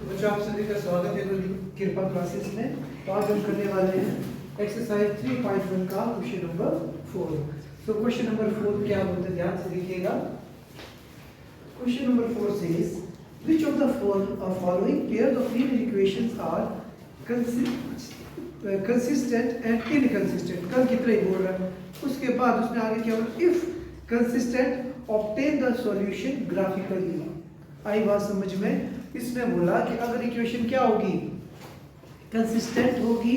बच्चों आप सभी का स्वागत है गुरु कृपा क्लासेस में। तो आज हम करने वाले हैं एक्सरसाइज 3.1 का क्वेश्चन नंबर 4। तो क्वेश्चन नंबर 4 क्या बोलते हैं, ध्यान से देखिएगा। Question number 4 says which of the following pairs of linear equations are consistent and inconsistent। कल कितना ही बोल रहा है, उसके बाद उसने आगे क्या बोला, if consistent obtain the solution graphically। आई बात समझ में। इसने बोला कि अगर इक्वेशन क्या होगी, कंसिस्टेंट होगी।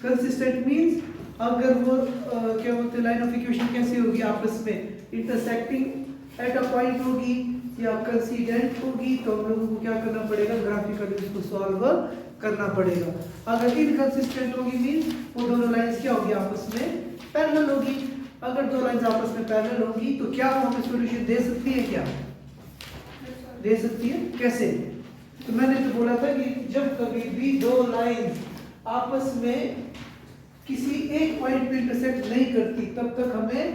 कंसिस्टेंट मींस अगर वो क्या बोलते हैं, लाइन ऑफ इक्वेशन कैसी होगी, आपस में इंटरसेक्टिंग एट अ पॉइंट होगी या कंसिस्टेंट होगी, तो हम लोगों को क्या करना पड़ेगा, ग्राफिकली उसको सॉल्व करना पड़ेगा। अगर इनकंसिस्टेंट होगी मींस वो दोनों लाइंस क्या होगी, आपस में पैरेलल होगी। अगर दो लाइंस आपस में पैरेलल होगी तो क्या वो हमें सॉल्यूशन दे सकती है, क्या दे सकती है, कैसे? तो मैंने तो बोला था कि जब कभी भी दो लाइंस आपस में किसी एक पॉइंट पे इंटरसेक्ट नहीं करती तब तक हमें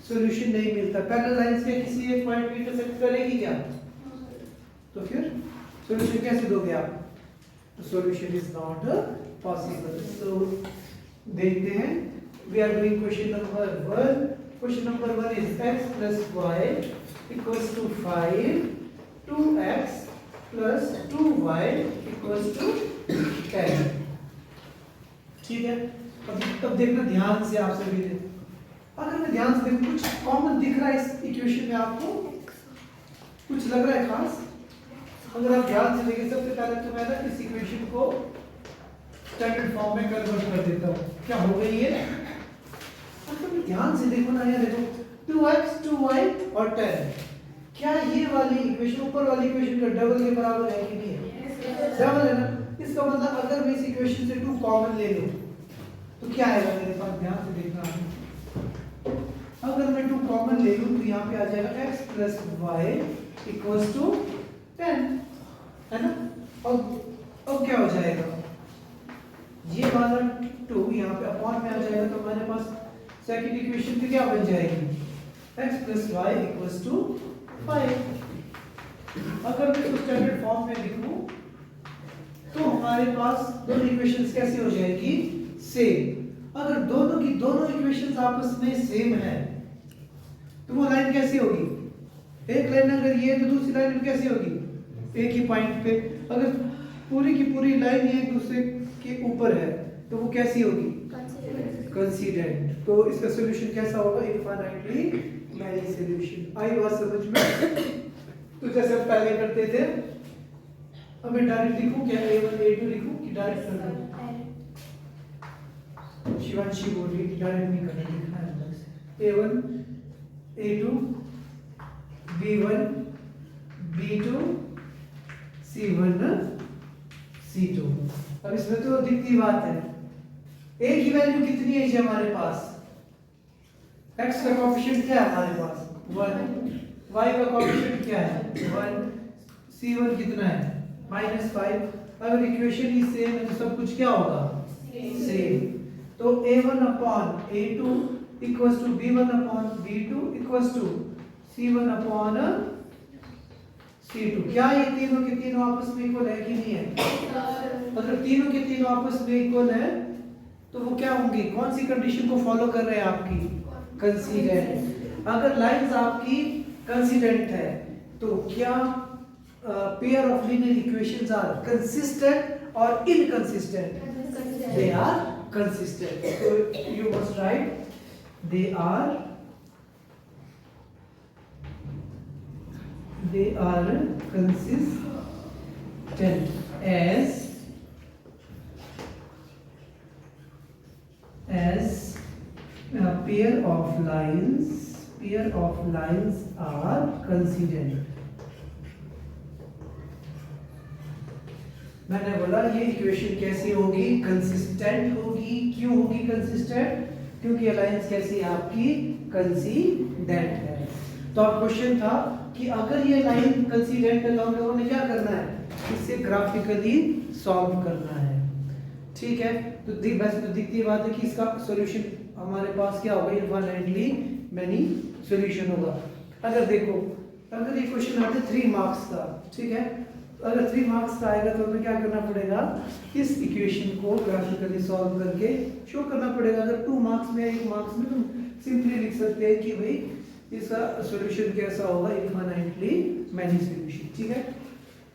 सॉल्यूशन नहीं मिलता। पैरेलल लाइंस के किसी एक पॉइंट पे इंटरसेक्ट करेगी क्या, तो फिर सॉल्यूशन कैसे दोगे आप? तो solution is not possible. So देखते हैं, we are doing question number 1। Question number 1 is x plus y equals to 5, 2x plus 2y equals to 10। ठीक है, अब देखना ध्यान से, आप सभी ने अगर मैं ध्यान से देखूं कुछ कॉमन दिख रहा है इस इक्वेशन में, आपको कुछ लग रहा है खास? अगर आप ध्यान से देखें, सबसे पहले तो मैं ना इस इक्वेशन को स्टैंडर्ड फॉर्म में कन्वर्ट कर देता हूं। क्या हो गई है, अगर ध्यान से देखो ना, ये देखो 2x 2y और 10। क्या ये वाली इक्वेशन ऊपर वाली इक्वेशन का डबल के बराबर है कि नहीं है? डबल है ना। इसका मतलब अगर मैं इस इक्वेशन से 2 कॉमन ले लूं तो क्या आएगा मेरे पास, ध्यान से देखना। अगर मैं 2 कॉमन ले लूं तो यहाँ पे आ जाएगा x plus y equals to 10, है ना। अब क्या हो जाएगा, ये वाला 2 यहाँ पे अपॉन में आ जाएगा, तो हमारे पास सेकंड इक्वेशन की क्या बन जाएगी, x plus y equals to 5। अगर मैं इसको स्टैंडर्ड फॉर्म में लिखूं तो हमारे पास दोनों इक्वेशंस कैसी हो जाएगी, सेम। अगर दोनों की दोनों इक्वेशंस आपस में सेम है तो वो लाइन कैसी होगी, एक लाइन अगर ये तो दूसरी लाइन कैसी होगी, एक ही पॉइंट पे। अगर पूरी की पूरी लाइन एक दूसरे के ऊपर है तो वो कैसी होगी, कंसिस्टेंट। तो इसका सॉल्यूशन कैसा होगा, इनफाइनाइटली मैनी सॉल्यूशन। आई बात समझ में। तो जैसे हम पहले करते थे, अब मैं डायरेक्ट लिखूं क्या, a1 a2 लिखूं कि डायरेक्ट कर दूं? शिवांशी बोल रही है डायरेक्ट नहीं करना, लिखना है अलग से। a1 a2 b1 b2 c1 c2। अब इसमें तो दिखती बात है, a की वैल्यू कितनी है जी हमारे पास, x का कोएफिशिएंट क्या है हमारे पास 1, y का कोएफिशिएंट क्या है 1, c1 कितना है -5। अगर इक्वेशन ही सेम है तो सब कुछ क्या होगा, सेम। तो a1 upon a2 equals to b1 upon b2 equals to c1 upon c2। क्या ये तीनों के तीनों आपस में इक्वल है कि नहीं है? अगर तीनों के तीनों आपस में इक्वल है तो वो क्या होंगी, कौन सी कंडीशन को फॉलो कर रहे हैं, आपकी कंसिस्टेंट। अगर लाइंस आपकी कंसिस्टेंट है तो क्या pair of linear equations are consistent और inconsistent? They are consistent। So you must write they are consistent as a pair of lines are consistent। मैंने बोला ये इक्वेशन कैसी होगी, कंसिस्टेंट होगी। क्यों होगी कंसिस्टेंट, क्योंकि ये लाइंस कैसी है, आपकी कंसिस्टेंट है। तो अब क्वेश्चन था कि अगर ये लाइन कंसिस्टेंट है तो हम लोगों ने क्या करना है, इसे ग्राफिकली सॉल्व करना है। ठीक है, तो वैसे तो दिखती बात है कि इसका सॉल्यूशन हमारे पास क्या होगा, इनफाइनाइटली मैनी सॉल्यूशन होगा। अगर देखो, अगर ये क्वेश्चन आता है 3 मार्क्स का, ठीक है, अगर 3 मार्क्स का आएगा तो हमें क्या करना पड़ेगा, इस इक्वेशन को ग्राफिकली सॉल्व करके शो करना पड़ेगा। अगर 2 मार्क्स में 1 मार्क्स में तुम सिंपली लिख सकते हैं कि भाई इसका सॉल्यूशन कैसा होगा, इनफाइनाइटली मैनी सॉल्यूशन। ठीक है,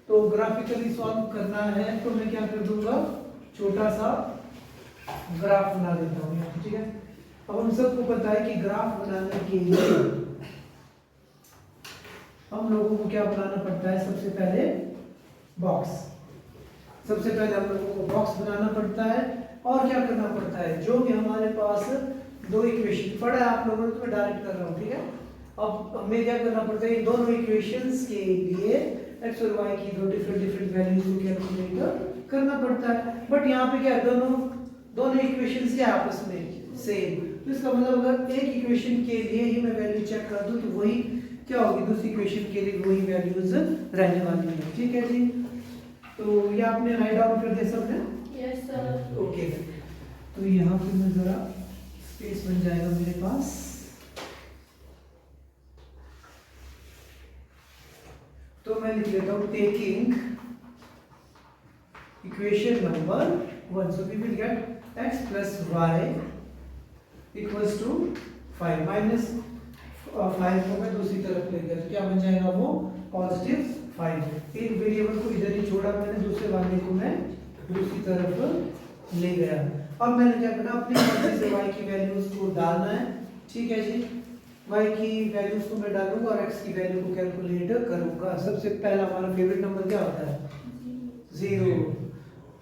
तो ग्राफिकली सॉल्व करना है तो मैं क्या कर दूंगा, छोटा सा ग्राफ बना देता हूँ यहाँ। ठीक है, अब हम सबको पता है कि ग्राफ बनाने के लिए हम लोगों को क्या बनाना पड़ता है, सबसे पहले बॉक्स। सबसे पहले हम लोगों को बॉक्स बनाना पड़ता है और क्या करना पड़ता है, जो भी हमारे पास 2 इक्वेशन पड़ा है आप लोगों ने, तो मैं डायरेक्ट कर रहा हूँ। ठीक है, अब हमें क्या करना पड़ता है, इन दोनों इक्वेशंस के लिए x और y की 2 डिफरेंट वैल्यूज को कैलकुलेट करना पड़ता है। बट यहाँ पे क्या है, दोनों इक्वेशंस क्या आपस में सेम, तो इसका मतलब अगर एक इक्वेशन के लिए ही मैं वैल्यू चेक कर दूं तो वही क्या होगी, दूसरी इक्वेशन के लिए वही वैल्यूज रहने वाली है। ठीक है जी, तो ये आपने राइट डाउन कर दिया सबने? Yes sir. ओके, तो यहाँ पे मैं जरा स्पेस बन जाएगा मेरे पास। तो मैं लिख लेता हूँ taking equation number 1, so we will get x plus y equals to 5 minus 5 को मैं दूसरी तरफ ले गया तो क्या बन जाएगा वो पॉजिटिव 5। एक वेरिएबल को इधर ही छोड़ा मैंने, दूसरे वाले को मैं दूसरी तरफ ले गया। अब मैंने क्या करना, अपनी मर्जी से y की वैल्यूज को डालना है। ठीक है जी, y की वैल्यूज को मैं डालूंगा और x की वैल्यू को कैलकुलेट करूंगा। सबसे पहला हमारा फेवरेट नंबर क्या होता है, 0।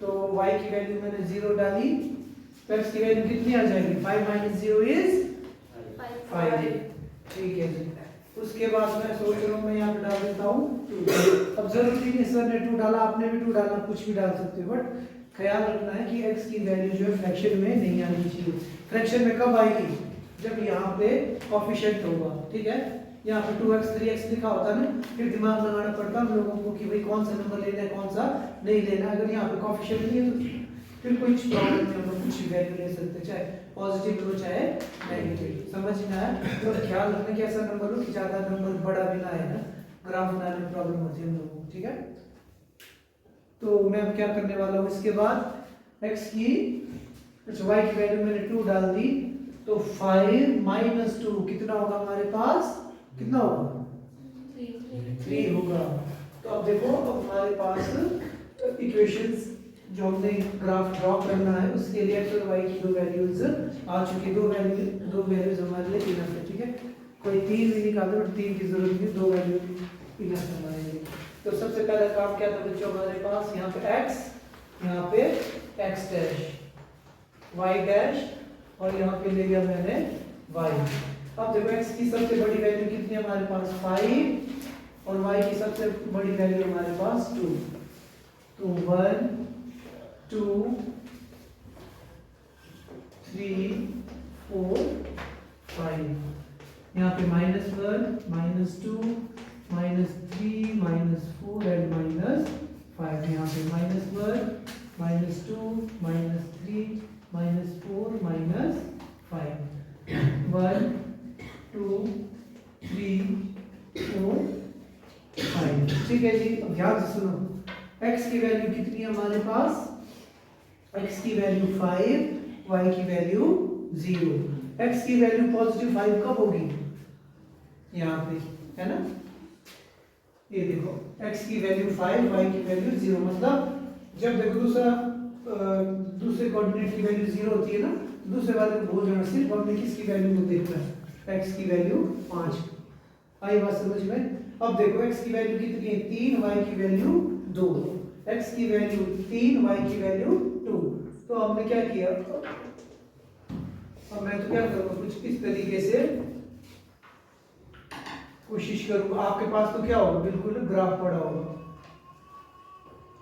तो y की वैल्यू मैंने 0 डाली, तो x की वैल्यू कितनी आ जाएगी, 5 माइनस 0 इज 5। ठीक है जी, उसके बाद मैं सोच रहा हूँ मैं यहाँ पे डाल देता हूँ 2। अब जरूरी नहीं सर ने 2 डाला, आपने भी 2 डाला, कुछ भी डाल सकते हो, बट ख्याल रखना है कि x की वैल्यू जो है फ्रैक्शन में नहीं आनी चाहिए। फ्रैक्शन में कब आएगी, जब यहाँ पे कोएफिशिएंट होगा। ठीक है, यहाँ पे 2x 3x लिखा होता है ना, फिर दिमाग लगाना पड़ता है हम लोगों को कि भाई कौन सा नंबर लेना है कौन सा नहीं लेना। अगर यहाँ पे कोएफिशिएंट नहीं है तो फिर कुछ प्रॉब्लम नहीं, हम लोग कुछ भी वैल्यू ले सकते, चाहे पॉजिटिव हो चाहे नेगेटिव। समझ में आया? तो ख्याल रखना कि ऐसा नंबर हो कि ज्यादा नंबर बड़ा भी ना है ना, ग्राफ बनाने में प्रॉब्लम होती है हम लोगों को। ठीक है, तो मैं अब क्या करने वाला हूँ, इसके बाद x की y की वैल्यू मैंने 2 डाल दी, तो 5 माइनस 2 कितना होगा हमारे पास, कितना होगा 3 होगा। तो अब देखो, अब हमारे पास इक्वेशंस जो हमने ग्राफ ड्रॉ करना है उसके लिए x और y की 2 वैल्यूज आ चुकी, 2 वैल्यूज हमारे लिए इनफ है। ठीक है, कोई 3 भी निकालो, बट 3 की जरूरत नहीं, 2 वैल्यू इनफ है हमारे लिए। तो सबसे पहला काम क्या था बच्चों हमारे पास, यहाँ पे x, यहाँ पे x डैश, y डैश, और यहाँ पे ले गया मैंने y। अब देखो x की सबसे बड़ी वैल्यू कितनी है हमारे पास 5, और y की सबसे बड़ी वैल्यू हमारे पास 2। तो 1 2 3 4 5, यहाँ पे -1 -2 -3 -4 एंड -5, यहाँ पे -1 -2 -3 -4 -5, 1 2 3 4 5। ठीक है जी, अब ध्यान से सुनो, x की वैल्यू कितनी है हमारे पास, x की वैल्यू 5, y की वैल्यू 0। x की वैल्यू पॉजिटिव 5 कब होगी, यहाँ पे है ना, ये देखो x की वैल्यू 5, y की वैल्यू 0, मतलब जब देखो दूसरे कोऑर्डिनेट की वैल्यू 0 होती है ना, दूसरे वाले को भूल जाना, सिर्फ हमने किसकी वैल्यू को देखना है, x की वैल्यू 5। आई बात समझ में? अब देखो x की वैल्यू कितनी है 3, y की वैल्यू 2, x की वैल्यू 3, y की वैल्यू 2। तो हमने क्या किया, अब मैं तो क्या करूँगा, कुछ इस तरीके से कोशिश करूँगा। आपके पास तो क्या होगा, बिल्कुल ग्राफ पड़ा होगा,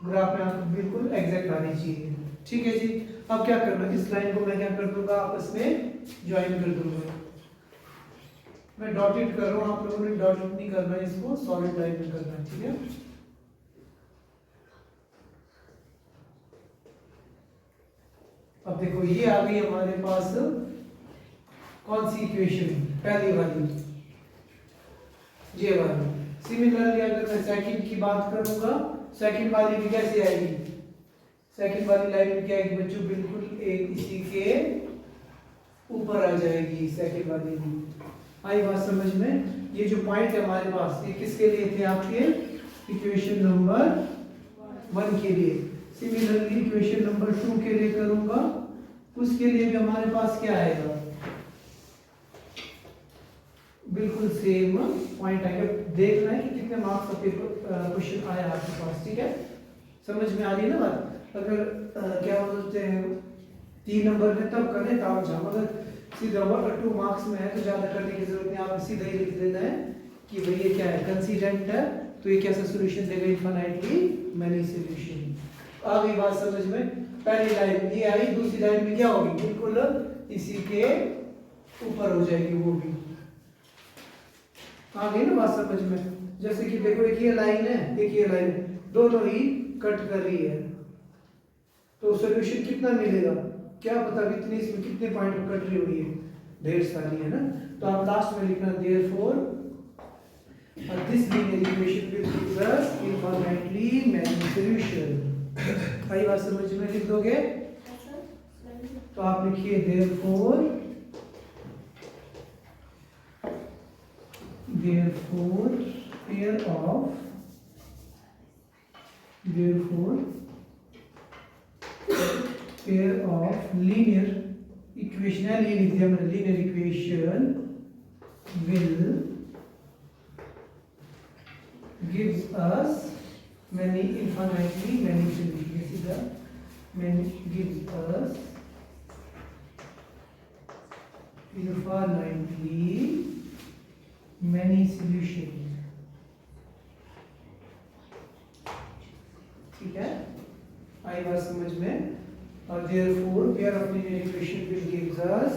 ग्राफ में आपको बिल्कुल एग्जैक्ट आनी चाहिए। ठीक है जी, अब क्या करना, इस लाइन को मैं क्या कर दूंगा, आपस में ज्वाइन कर दूंगा। मैं डॉटेड कर रहा हूँ, आप लोगों ने डॉटेड नहीं करना है, इसको सॉलिड लाइन में करना है। ठीक है, अब देखो ये आ गई हमारे पास कौन सी इक्वेशन, पहली वाली, ये वाली। सिमिलरली अगर मैं सेकंड की बात करूंगा, सेकंड वाली भी कैसे आएगी? सेकंड वाली लाइन में क्या आएगी बच्चों? बिल्कुल एक इसी के ऊपर आ जाएगी सेकंड वाली भी। आई बात समझ में? ये जो पॉइंट है हमारे पास, ये किसके लिए थे? आपके इक्वेशन नंबर 1 के लिए। सिमिलरली इक्वेशन नंबर 2 के लिए करूंगा, उसके लिए भी हमारे पास क्या आएगा? बिल्कुल सेम पॉइंट आएगा। देखना है कि कितने मार्क्स का पेपर क्वेश्चन आया आपके पास, ठीक है? समझ में आ रही है ना बात? अगर क्या बोलते हैं 3 नंबर में तब करें तब जाओ, अगर सीधा 2 मार्क्स में है तो ज़्यादा करने की जरूरत नहीं, आपने सीधा ही लिख देना है कि भाई ये क्या है, कंसिस्टेंट है, तो ये कैसा सोल्यूशन देगा? Infinitely many solution. आ गई बात समझ में? पहली लाइन ये आई, दूसरी लाइन में क्या होगी? बिल्कुल इसी के ऊपर हो जाएगी वो भी। आ गई ना बात समझ में? जैसे कि देखो एक ये लाइन है, एक ये लाइन है, दोनों ही कट कर रही है, तो सॉल्यूशन कितना मिलेगा? क्या पता कितनी, इसमें कितने पॉइंट कट रही हुई है? ढेर सारी है ना। तो आप लास्ट में लिखना therefore this linear equation will give us infinitely many solution. आई बात समझ में? लिख दोगे तो आप लिखिए therefore pair of linear equation, ये लिख दिया मैंने, linear equation will gives us many infinitely many solutions, gives us infinitely many solutions, ठीक है? आई बात समझ में? और therefore pair of linear equation will gives us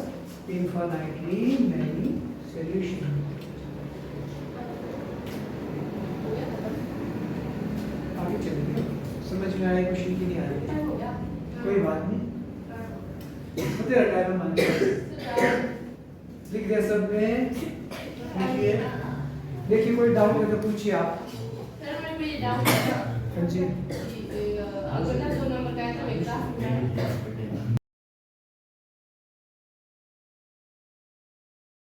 infinitely many solutions। आगे चलिए, समझ में आया क्वेश्चन की नहीं आ रही? कोई बात नहीं, तेरा टाइम मान लिख दिया सब ने। देखिए कोई डाउट है तो पूछिए आप। सर मैं डाउट है जी अगर ना 2 नंबर का है तो एक